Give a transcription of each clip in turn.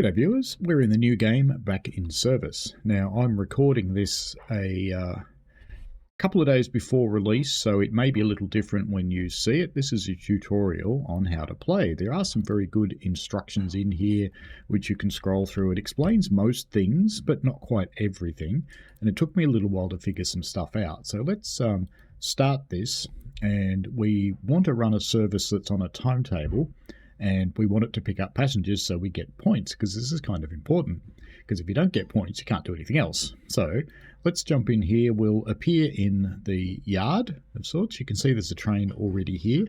G'day viewers, we're in the new game Back in Service. Now I'm recording this a couple of days before release, so it may be a little different when you see it. This is a tutorial on how to play. There are some very good instructions in here which you can scroll through. It explains most things but not quite everything, and it took me a little while to figure some stuff out. So let's start this, and we want to run a service that's on a timetable. And we want it to pick up passengers so we get points, because this is kind of important. Because if you don't get points, you can't do anything else. So let's jump in here. We'll appear in the yard of sorts. You can see there's a train already here.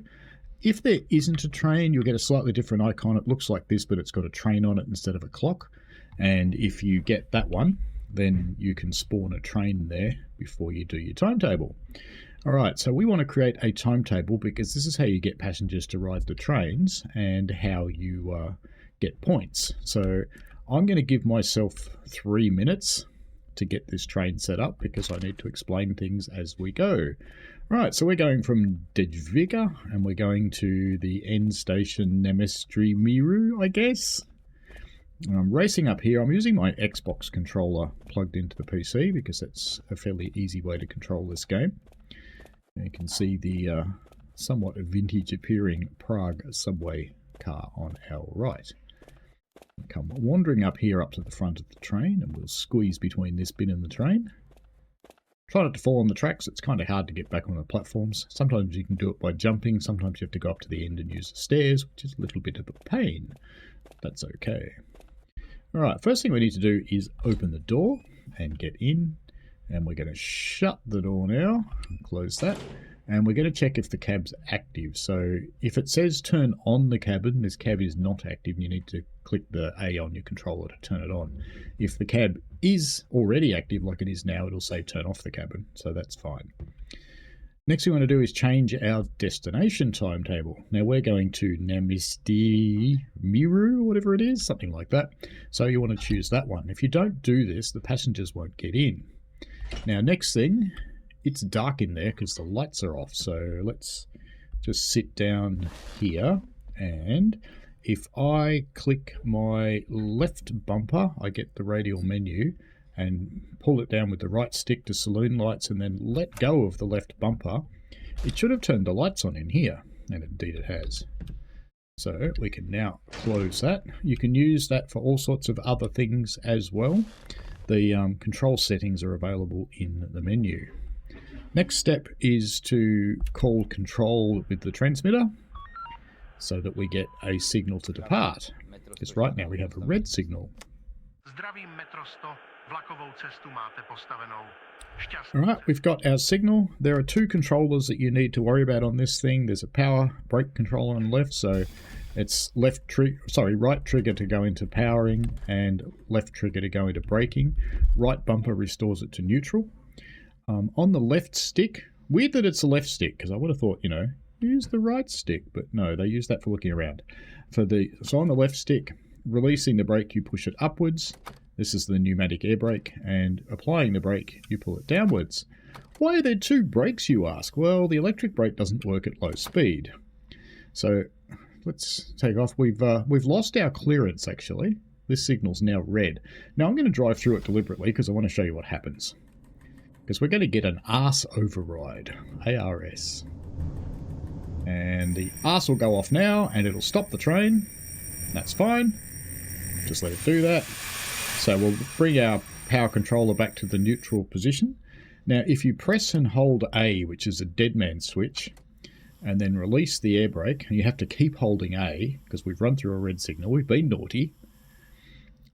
If there isn't a train, you'll get a slightly different icon. It looks like this, but it's got a train on it instead of a clock. And if you get that one, then you can spawn a train there before you do your timetable. Alright, so we want to create a timetable because this is how you get passengers to ride the trains and how you get points. So I'm going to give myself 3 minutes to get this train set up because I need to explain things as we go. Right, so we're going from Dejviga and we're going to the end station Nemestri Miru, I guess. And I'm racing up here. I'm using my Xbox controller plugged into the PC because that's a fairly easy way to control this game. You can see the somewhat vintage appearing Prague subway car on our right. Come wandering up here up to the front of the train, and we'll squeeze between this bin and the train. Try not to fall on the tracks. It's kind of hard to get back on the platforms. Sometimes you can do it by jumping. Sometimes you have to go up to the end and use the stairs, which is a little bit of a pain. That's okay. Alright, first thing we need to do is open the door and get in. And we're going to shut the door now, close that, and we're going to check if the cab's active. So if it says turn on the cabin, this cab is not active, and you need to click the A on your controller to turn it on. If the cab is already active like it is now, it'll say turn off the cabin, so that's fine. Next thing we want to do is change our destination timetable. Now we're going to Nemestri Miru, or whatever it is, something like that. So you want to choose that one. If you don't do this, the passengers won't get in. Now next thing, it's dark in there because the lights are off, so let's just sit down here, and if I click my left bumper I get the radial menu and pull it down with the right stick to saloon lights and then let go of the left bumper, it should have turned the lights on in here, and indeed it has. So we can now close that. You can use that for all sorts of other things as well. The control settings are available in the menu. Next step is to call control with the transmitter so that we get a signal to depart. Because right now we have a red signal. Alright, we've got our signal. There are two controllers that you need to worry about on this thing. There's a power brake controller on the left, so it's right trigger to go into powering and left trigger to go into braking. Right bumper restores it to neutral. On the left stick, weird that it's the left stick because I would have thought, use the right stick, but no, they use that for looking around. So on the left stick, releasing the brake, you push it upwards. This is the pneumatic air brake, and applying the brake, you pull it downwards. Why are there two brakes, you ask? Well, the electric brake doesn't work at low speed. So let's take off. We've lost our clearance, actually. This signal's now red. Now I'm going to drive through it deliberately because I want to show you what happens. Because we're going to get an arse override, ARS. And the arse will go off now, and it'll stop the train. That's fine. Just let it do that. So we'll bring our power controller back to the neutral position. Now if you press and hold A, which is a dead man switch, and then release the air brake, and you have to keep holding A because we've run through a red signal, we've been naughty.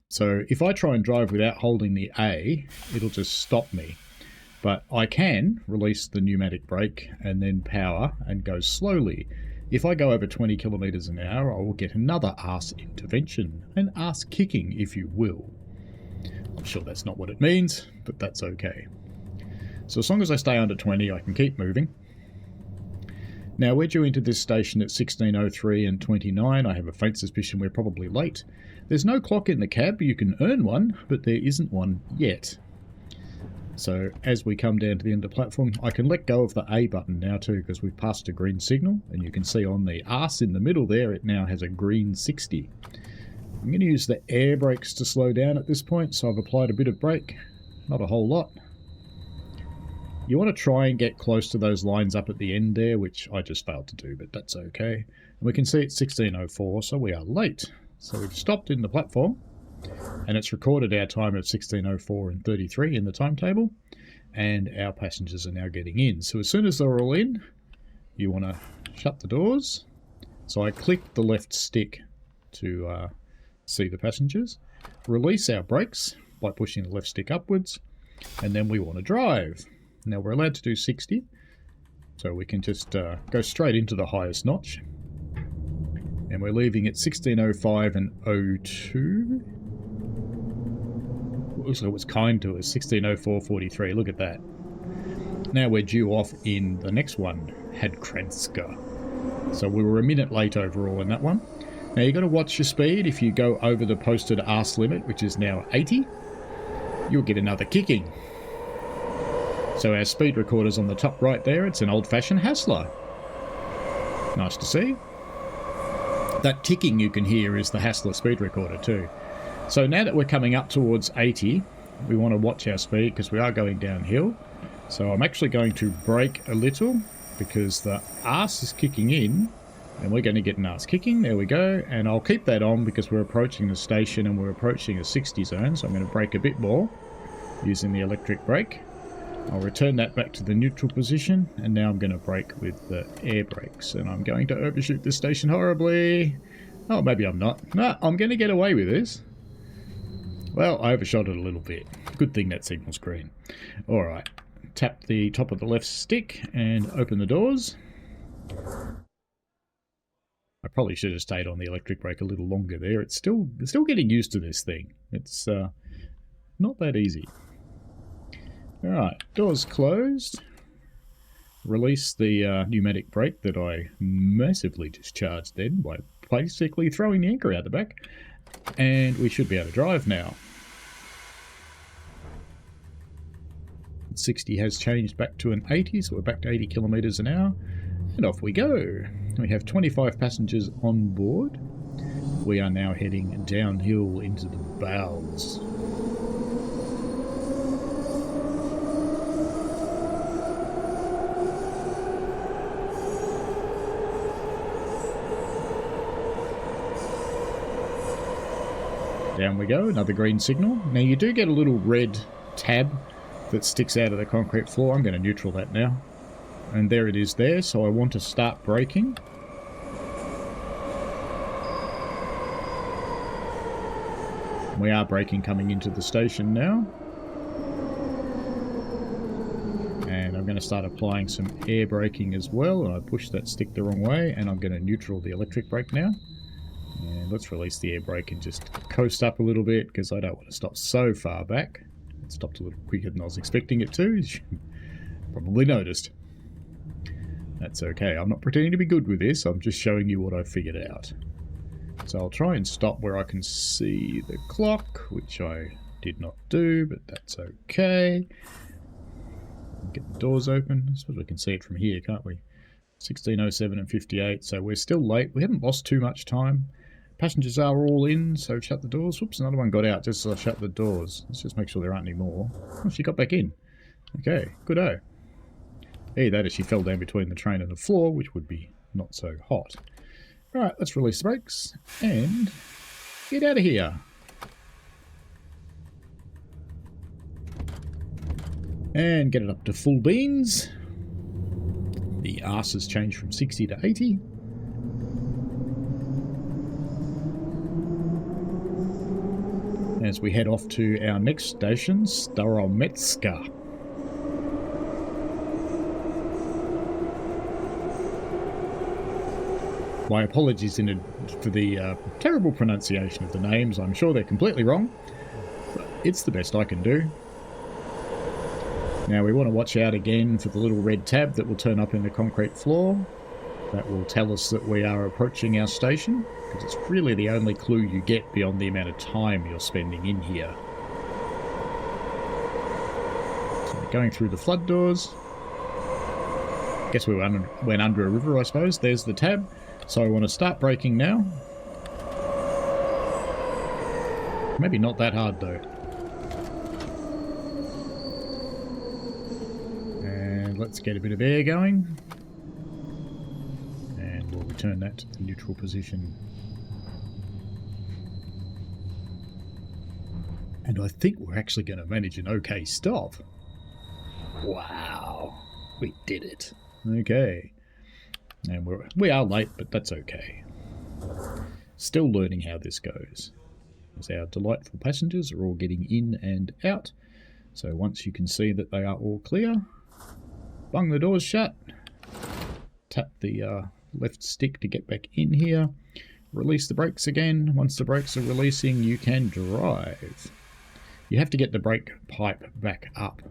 So if I try and drive without holding the A, it'll just stop me. But I can release the pneumatic brake and then power and go slowly. If I go over 20 kilometers an hour, I will get another arse intervention, an arse kicking if you will. I'm sure that's not what it means, but that's okay. So as long as I stay under 20, I can keep moving. Now we're due into this station at 16:03 and 29. I have a faint suspicion we're probably late. There's no clock in the cab. You can earn one, but there isn't one yet. So as we come down to the end of the platform, I can let go of the A button now too because we've passed a green signal, and you can see on the arse in the middle there it now has a green 60. I'm going to use the air brakes to slow down at this point, so I've applied a bit of brake, not a whole lot. You want to try and get close to those lines up at the end there, which I just failed to do, but that's okay. And we can see it's 16:04, so we are late. So we've stopped in the platform, and it's recorded our time of 16:04 and 33 in the timetable, and our passengers are now getting in. So as soon as they're all in, you want to shut the doors. So I click the left stick to see the passengers, release our brakes by pushing the left stick upwards, and then we want to drive. Now we're allowed to do 60, so we can just go straight into the highest notch. And we're leaving at 16:05 and 02. Also, it was kind to us, 16:04:43. Look at that. Now we're due off in the next one, Hadkranska. So we were a minute late overall in that one. Now you've got to watch your speed. If you go over the posted arse limit, which is now 80, you'll get another kicking. So our speed recorder's on the top right there. It's an old-fashioned Hassler. Nice to see. That ticking you can hear is the Hassler speed recorder too. So now that we're coming up towards 80, we want to watch our speed because we are going downhill. So I'm actually going to brake a little because the arse is kicking in and we're going to get an arse kicking. There we go. And I'll keep that on because we're approaching the station and we're approaching a 60 zone. So I'm going to brake a bit more using the electric brake. I'll return that back to the neutral position, and now I'm going to brake with the air brakes, and I'm going to overshoot this station horribly. Oh, maybe I'm not. No, I'm going to get away with this. Well, I overshot it a little bit. Good thing that signal's green. Alright, tap the top of the left stick and open the doors. I probably should have stayed on the electric brake a little longer there. It's still getting used to this thing. It's not that easy. Alright, doors closed. Release the pneumatic brake that I massively discharged then by basically throwing the anchor out the back. And we should be able to drive now. 60 has changed back to an 80, so we're back to 80 kilometres an hour. And off we go. We have 25 passengers on board. We are now heading downhill into the bowels. Down we go, another green signal. Now you do get a little red tab that sticks out of the concrete floor. I'm going to neutral that now. And there it is there, so I want to start braking. We are braking coming into the station now. And I'm going to start applying some air braking as well. And I pushed that stick the wrong way, and I'm going to neutral the electric brake now. And let's release the air brake and just coast up a little bit because I don't want to stop so far back. It stopped a little quicker than I was expecting it to, as you probably noticed. That's okay, I'm not pretending to be good with this, I'm just showing you what I figured out. So I'll try and stop where I can see the clock, which I did not do, but that's okay. Get the doors open. I suppose we can see it from here, can't we? 16:07 and 58, so we're still late. We haven't lost too much time. Passengers are all in, so shut the doors. Whoops, another one got out just as I shut the doors. Let's just make sure there aren't any more. Oh, she got back in. Okay, good-o. Either that or she fell down between the train and the floor, which would be not so hot. Alright, let's release the brakes and get out of here. And get it up to full beans. The arse has changed from 60 to 80. As we head off to our next station, Starometska. My apologies for the terrible pronunciation of the names. I'm sure they're completely wrong, but it's the best I can do. Now we want to watch out again for the little red tab that will turn up in the concrete floor. That will tell us that we are approaching our station, because it's really the only clue you get beyond the amount of time you're spending in here. So going through the flood doors. Guess we went under a river, I suppose. There's the tab. So I want to start braking now. Maybe not that hard though. And let's get a bit of air going. And we'll return that to the neutral position. And I think we're actually going to manage an okay stop. Wow, we did it. Okay. And we are late, but that's okay. Still learning how this goes. As our delightful passengers are all getting in and out. So once you can see that they are all clear, bung the doors shut, tap the left stick to get back in here, release the brakes again. Once the brakes are releasing, you can drive. You have to get the brake pipe back up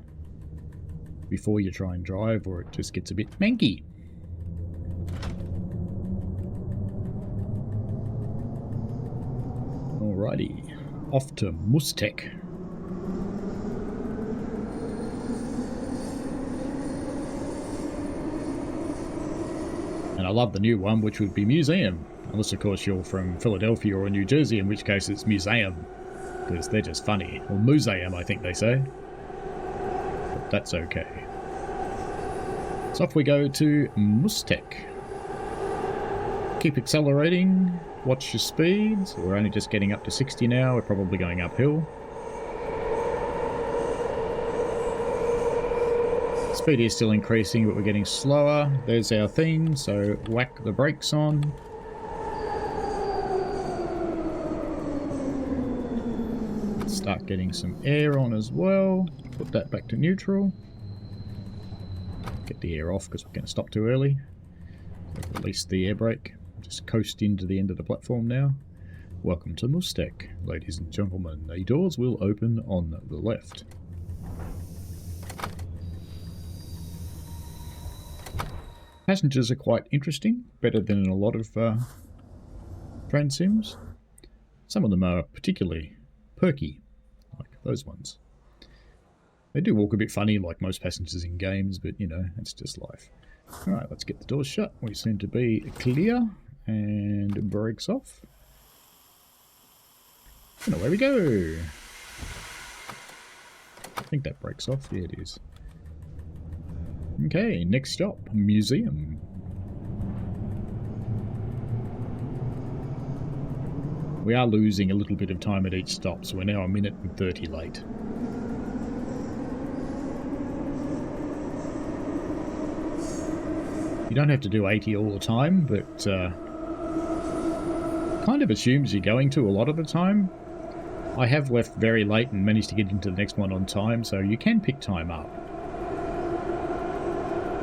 before you try and drive, or it just gets a bit manky. Alrighty, off to Mustek. And I love the new one, which would be Museum. Unless, of course, you're from Philadelphia or New Jersey, in which case it's Museum. Because they're just funny. Or Museum, I think they say. But that's okay. So off we go to Mustek. Keep accelerating. Watch your speeds. We're only just getting up to 60 now. We're probably going uphill. Speed is still increasing, but we're getting slower. There's our thing, so whack the brakes on. Start getting some air on as well. Put that back to neutral. Get the air off because we're going to stop too early. Release the air brake. Just coast into the end of the platform now. Welcome to Mustek, ladies and gentlemen. The doors will open on the left. Passengers are quite interesting, better than in a lot of train sims. Some of them are particularly perky, like those ones. They do walk a bit funny, like most passengers in games, but you know, it's just life. Alright, let's get the doors shut. We seem to be clear, and brakes off. And away we go! I think that brakes off. Yeah, it is. Okay, next stop, Museum. We are losing a little bit of time at each stop, so we're now a minute and 30 late. You don't have to do 80 all the time, but kind of assumes you're going to a lot of the time. I have left very late and managed to get into the next one on time, so you can pick time up.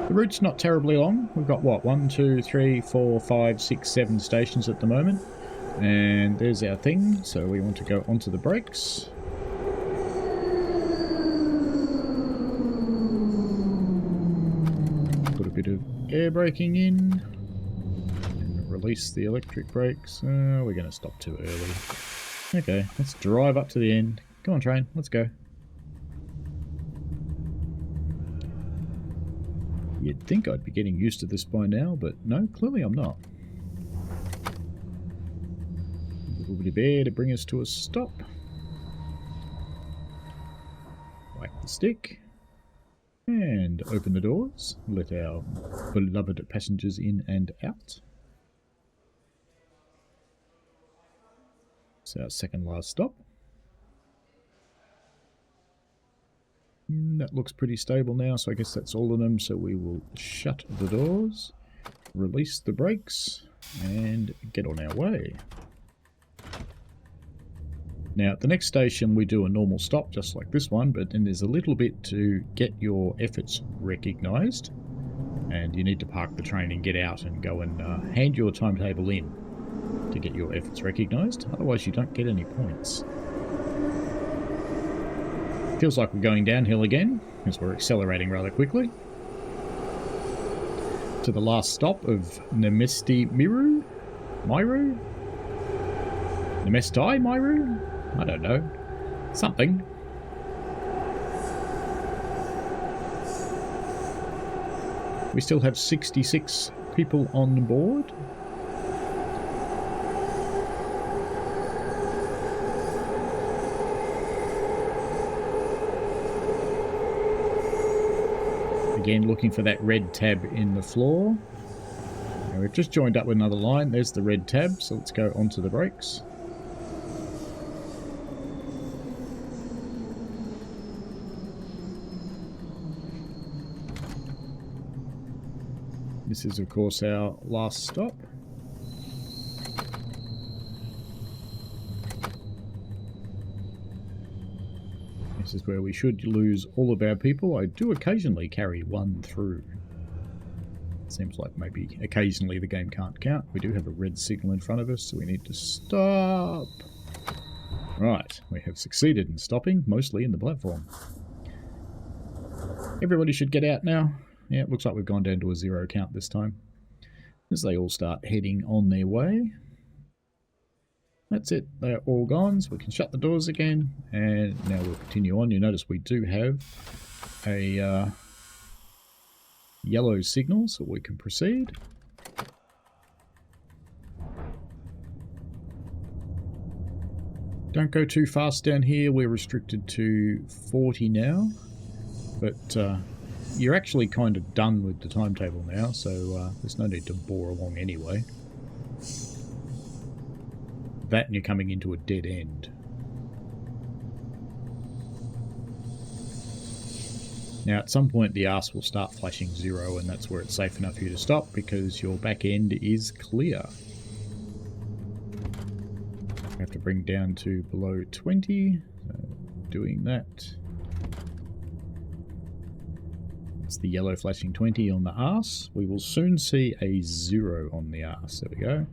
The route's not terribly long. We've got, what, 1, 2, 3, 4, 5, 6, 7 stations at the moment. And there's our thing, so we want to go onto the brakes. Put a bit of air braking in. And release the electric brakes. We're going to stop too early. Okay, let's drive up to the end. Come on, train, let's go. You'd think I'd be getting used to this by now, but no, clearly I'm not. A little bit of air to bring us to a stop. Whack the stick. And open the doors. Let our beloved passengers in and out. It's our second last stop. That looks pretty stable now, so I guess that's all of them. So we will shut the doors, release the brakes, and get on our way. Now, at the next station, we do a normal stop, just like this one, but then there's a little bit to get your efforts recognised. And you need to park the train and get out and go and hand your timetable in to get your efforts recognised. Otherwise, you don't get any points. Feels like we're going downhill again, as we're accelerating rather quickly. To the last stop of Nemesti Miru? Myru? Nemesti Myru? I don't know. Something. We still have 66 people on board. Again, looking for that red tab in the floor. Now we've just joined up with another line. There's the red tab, so let's go onto the brakes. This is, of course, our last stop. This is where we should lose all of our people. I do occasionally carry one through. Seems like maybe occasionally the game can't count. We do have a red signal in front of us, so we need to stop. Right, we have succeeded in stopping, mostly in the platform. Everybody should get out now. Yeah, it looks like we've gone down to a 0 count this time, as they all start heading on their way. That's it, they're all gone, so we can shut the doors again, and now we'll continue on. You notice we do have a yellow signal, so we can proceed. Don't go too fast down here, we're restricted to 40 now, but you're actually kind of done with the timetable now, so there's no need to bore along anyway. That and you're coming into a dead end. Now at some point the arse will start flashing 0, and that's where it's safe enough for you to stop because your back end is clear. I have to bring down to below 20, so doing that. It's the yellow flashing 20 on the arse. We will soon see a 0 on the arse. There we go.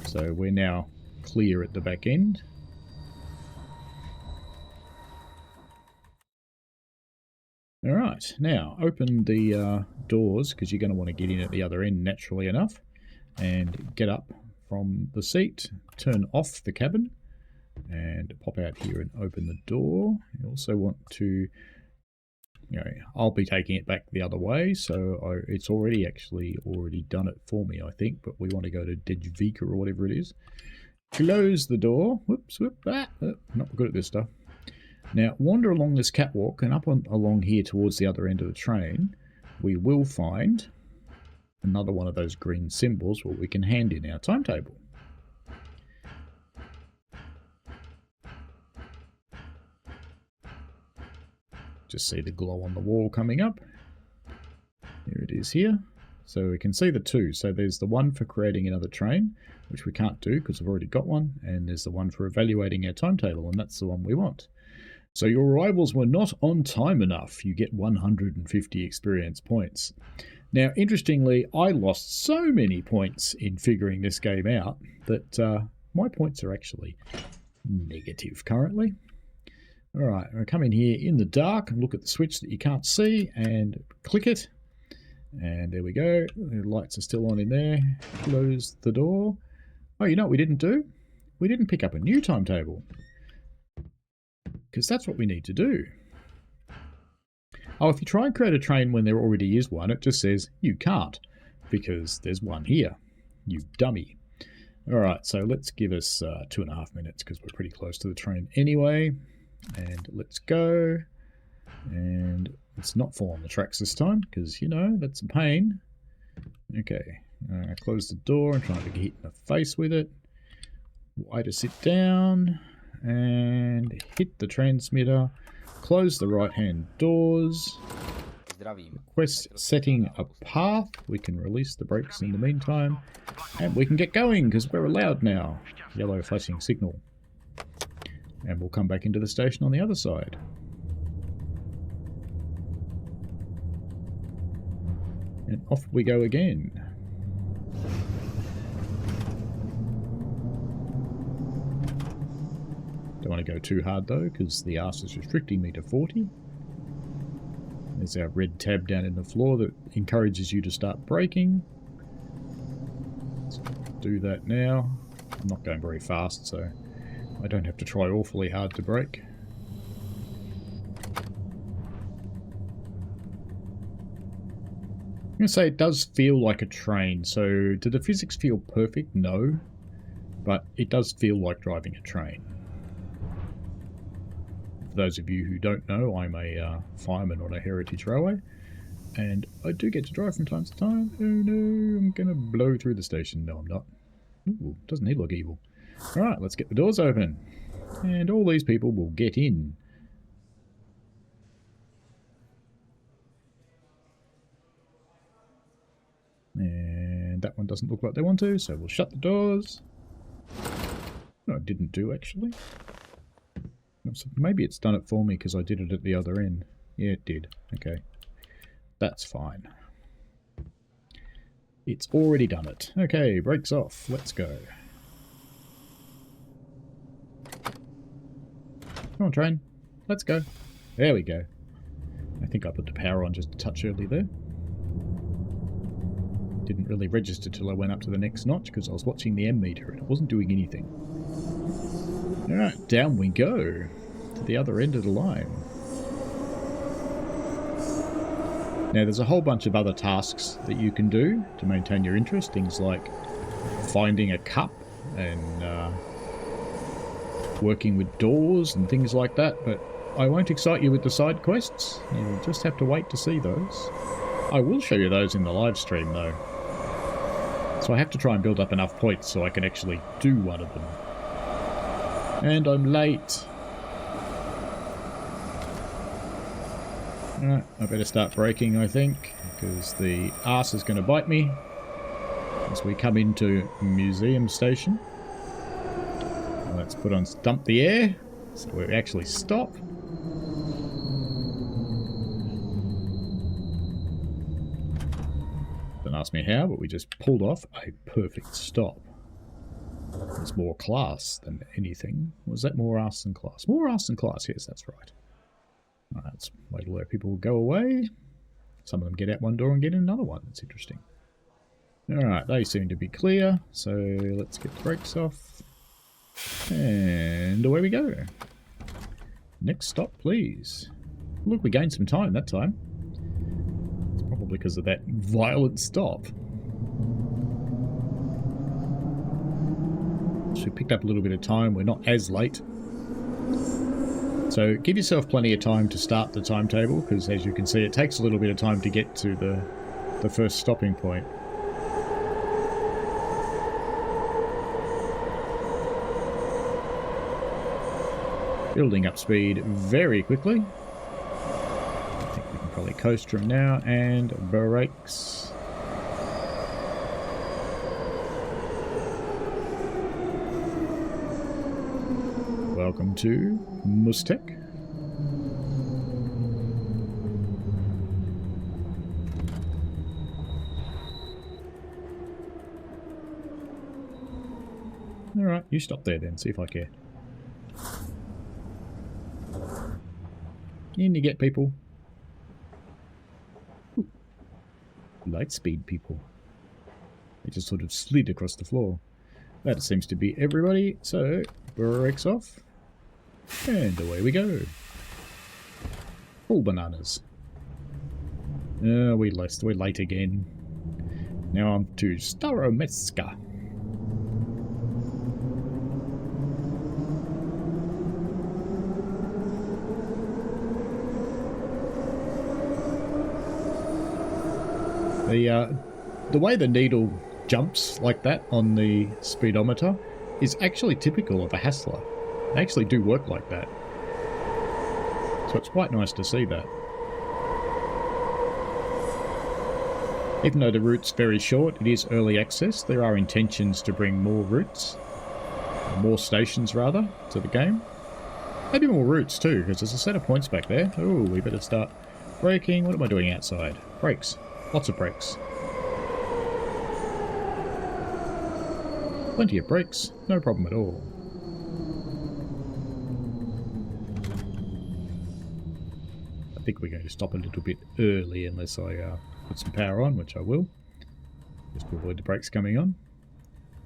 So we're now clear at the back end. Alright, now open the doors, because you're going to want to get in at the other end naturally enough, and get up from the seat, turn off the cabin, and pop out here and open the door. You also want to, I'll be taking it back the other way, so it's already done it for me, I think, but we want to go to Dejvika or whatever it is. Close the door. Whoops, whoop, not good at this stuff. Now, wander along this catwalk, and along here towards the other end of the train, we will find another one of those green symbols where we can hand in our timetable. Just see the glow on the wall coming up. Here it is here. So we can see the two. So there's the one for creating another train, which we can't do because we've already got one. And there's the one for evaluating our timetable, and that's the one we want. So your arrivals were not on time enough. You get 150 experience points. Now, interestingly, I lost so many points in figuring this game out that my points are actually negative currently. Alright, I'll come in here in the dark and look at the switch that you can't see and click it. And there we go. The lights are still on in there. Close the door. Oh, you know what we didn't do? We didn't pick up a new timetable. Because that's what we need to do. Oh, if you try and create a train when there already is one, it just says you can't. Because there's one here. You dummy. Alright, so let's give us 2.5 minutes because we're pretty close to the train anyway. And let's go. And let's not fall on the tracks this time because, that's a pain. Okay, close the door and try not to get hit in the face with it. Y to sit down and hit the transmitter. Close the right hand doors. Request setting a path. We can release the brakes in the meantime. And we can get going because we're allowed now. Yellow flashing signal. And we'll come back into the station on the other side. And off we go again. Don't want to go too hard though, because the arse is restricting me to 40. There's our red tab down in the floor that encourages you to start braking. Let's do that now. I'm not going very fast, so I don't have to try awfully hard to brake. I'm going to say it does feel like a train, so do the physics feel perfect? No, but it does feel like driving a train. those of you who don't know, I'm a fireman on a heritage railway, and I do get to drive from time to time. Oh no, I'm going to blow through the station. No, I'm not. Ooh, doesn't he look evil? Alright, let's get the doors open. And all these people will get in. And that one doesn't look like they want to, so we'll shut the doors. No, it didn't do, actually. Maybe it's done it for me because I did it at the other end. Yeah, it did. Okay. That's fine. It's already done it. Okay, brakes off. Let's go. Come on, train. Let's go. There we go. I think I put the power on just a touch early there. Didn't really register till I went up to the next notch because I was watching the M meter and it wasn't doing anything. Alright, down we go to the other end of the line. Now there's a whole bunch of other tasks that you can do to maintain your interest. Things like finding a cup and working with doors and things like that. But I won't excite you with the side quests. You'll just have to wait to see those. I will show you those in the live stream though. So I have to try and build up enough points so I can actually do one of them. And I'm late. Alright, I better start braking, I think, because the arse is going to bite me as we come into Museum Station. Let's put on Stump the Air, so we actually stop. Don't ask me how, but we just pulled off a perfect stop. It's more class than anything. Was that more arse than class? More arse than class, yes, that's right. Alright, let's wait till people go away. Some of them get out one door and get in another one. That's interesting. Alright, they seem to be clear, so let's get the brakes off. And away we go. Next stop, please. Look, we gained some time that time. It's probably because of that violent stop. So we picked up a little bit of time. We're not as late. So give yourself plenty of time to start the timetable, because as you can see, it takes a little bit of time to get to the first stopping point. Building up speed very quickly. I think we can probably coast from now, and brakes. Welcome to Mustek. Alright, you stop there then, see if I care. In you get, people. Ooh. Lightspeed people. They just sort of slid across the floor. That seems to be everybody, so brakes off. And away we go. Full bananas. We're late again. Now I'm to Starometska. The way the needle jumps like that on the speedometer is actually typical of a Hassler. They actually do work like that. So it's quite nice to see that. Even though the route's very short, it is early access. There are intentions to bring more routes, more stations rather, to the game. Maybe more routes too, because there's a set of points back there. Oh, we better start braking. What am I doing outside? Brakes. Lots of brakes. Plenty of brakes. No problem at all. I think we're going to stop a little bit early unless I put some power on, which I will. Just to avoid the brakes coming on.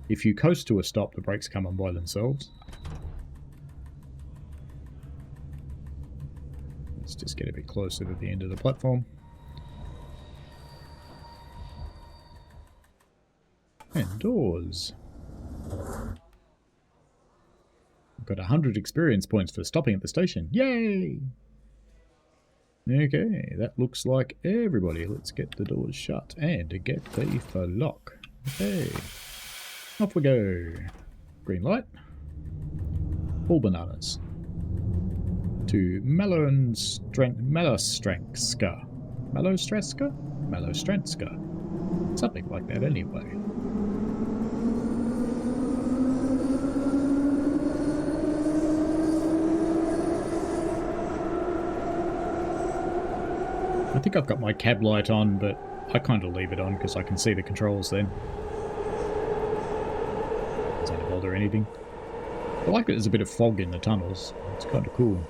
If you coast to a stop, the brakes come on by themselves. Let's just get a bit closer to the end of the platform. And doors. I've Got 100 experience points for stopping at the station. Yay! Okay, that looks like everybody. Let's get the doors shut and get the lock. Okay, off we go. Green light. All bananas. To Malostranska. Malostranska? Something like that anyway. I think I've got my cab light on, but I kind of leave it on because I can see the controls then. Doesn't bother anything. I like that there's a bit of fog in the tunnels. It's kind of cool.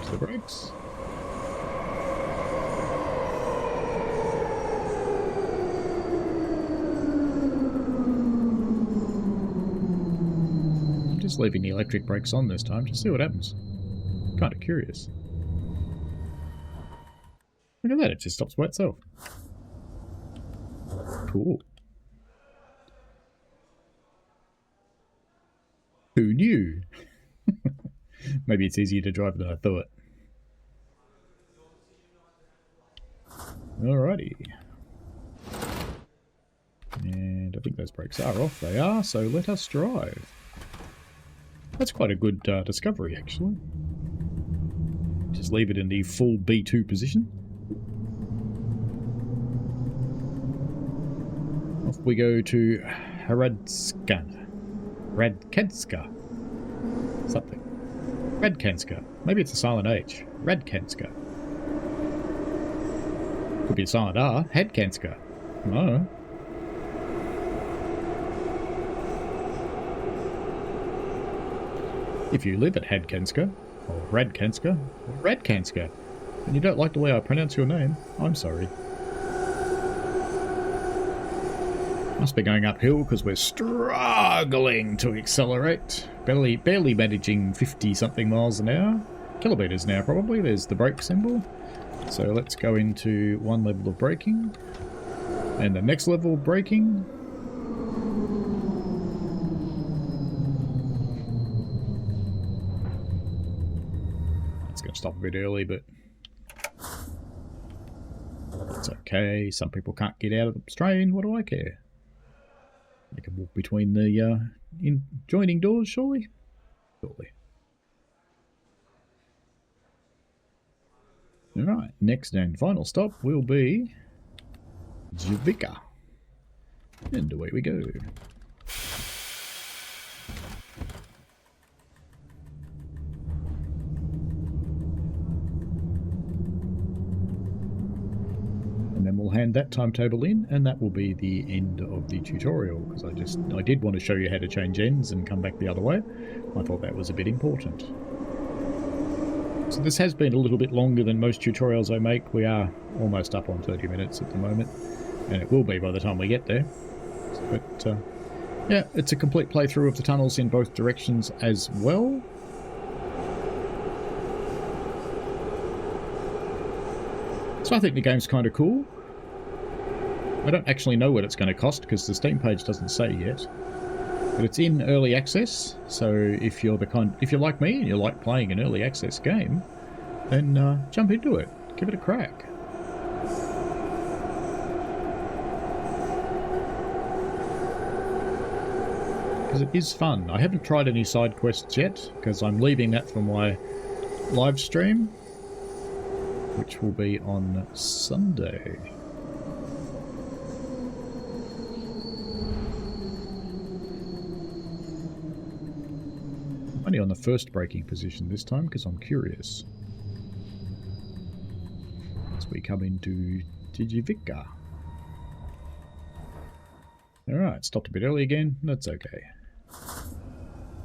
The brakes. I'm just leaving the electric brakes on this time to see what happens. Kind of curious. Look at that, it just stops by itself. Cool. Who knew? Maybe it's easier to drive than I thought. Alrighty. And I think those brakes are off. They are, so let us drive. That's quite a good discovery, actually. Just leave it in the full B2 position. Off we go to Radkenska. Something. Radkenska. Maybe it's a silent H. Radkenska. Could be a silent R. Hadkenska. No. If you live at Hadkenska, or Radkenska, or Radkanska, and you don't like the way I pronounce your name, I'm sorry. Must be going uphill because we're struggling to accelerate. Barely managing 50-something miles an hour. Kilometers now, probably. There's the brake symbol. So let's go into one level of braking. And the next level of braking. It's going to stop a bit early, but it's okay. Some people can't get out of the strain. What do I care? They can walk between the joining doors, surely? Surely. Alright, next and final stop will be Javica. And away we go. And then we'll hand that timetable in, and that will be the end of the tutorial, because I did want to show you how to change ends and come back the other way. I thought that was a bit important. So this has been a little bit longer than most tutorials I make. We are almost up on 30 minutes at the moment, and it will be by the time we get there. But yeah, it's a complete playthrough of the tunnels in both directions as well. So I think the game's kind of cool. I don't actually know what it's going to cost because the Steam page doesn't say yet. But it's in early access, so if you're like me and you like playing an early access game, then jump into it. Give it a crack. Because it is fun. I haven't tried any side quests yet, because I'm leaving that for my live stream, which will be on Sunday. Only on the first braking position this time, because I'm curious. As we come into Digivica. Alright, stopped a bit early again. That's okay.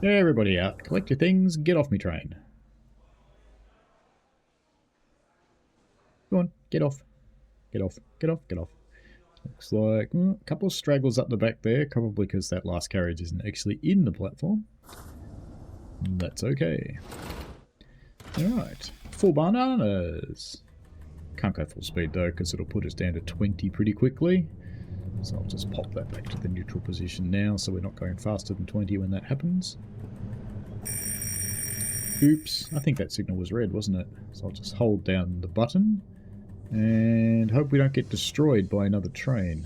Everybody out. Collect your things. Get off me train. Go on. Get off. Get off. Get off. Get off. Looks like a couple of stragglers up the back there, probably because that last carriage isn't actually in the platform. That's okay. Alright, 4 bananas. Can't go full speed though, because it'll put us down to 20 pretty quickly. So I'll just pop that back to the neutral position now, so we're not going faster than 20 when that happens. Oops, I think that signal was red, wasn't it? So I'll just hold down the button and hope we don't get destroyed by another train.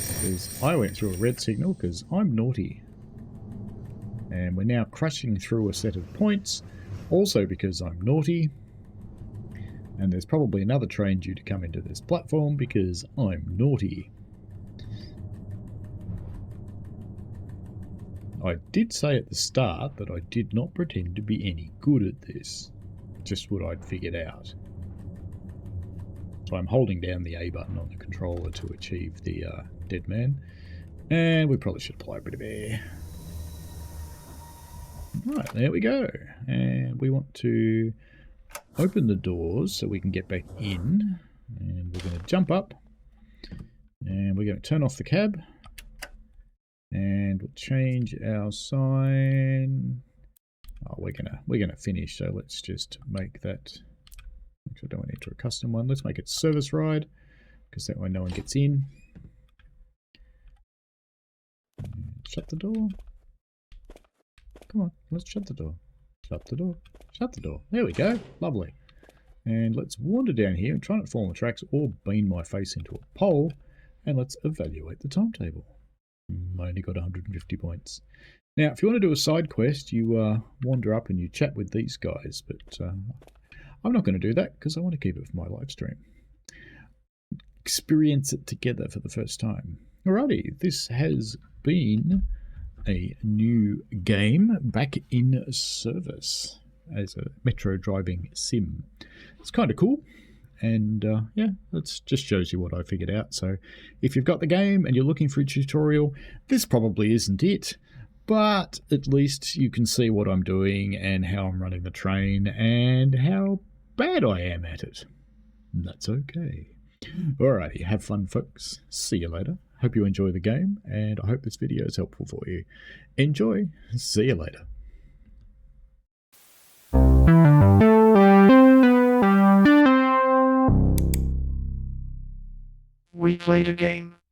Because I went through a red signal because I'm naughty. And we're now crashing through a set of points, also because I'm naughty. And there's probably another train due to come into this platform because I'm naughty. I did say at the start that I did not pretend to be any good at this. Just what I'd figured out. So I'm holding down the A button on the controller to achieve the dead man. And we probably should apply a bit of air. Right, there we go. And we want to open the doors so we can get back in. And we're going to jump up. And we're going to turn off the cab. And we'll change our sign. Oh, we're gonna finish, so let's just make that. Actually, I don't want to enter a custom one. Let's make it service ride, because that way no one gets in. And shut the door. Come on, let's shut the door. Shut the door. Shut the door. There we go. Lovely. And let's wander down here and try not to fall on the tracks or beam my face into a pole. And let's evaluate the timetable. I only got 150 points. Now, if you want to do a side quest, you wander up and you chat with these guys, but I'm not going to do that because I want to keep it for my live stream. Experience it together for the first time. Alrighty, this has been a new game back in service as a metro driving sim. It's kind of cool. And yeah, that just shows you what I figured out. So if you've got the game and you're looking for a tutorial, this probably isn't it. But at least you can see what I'm doing and how I'm running the train and how bad I am at it. And that's okay. Alrighty, have fun folks. See you later. Hope you enjoy the game and I hope this video is helpful for you. Enjoy. See you later. We played a game.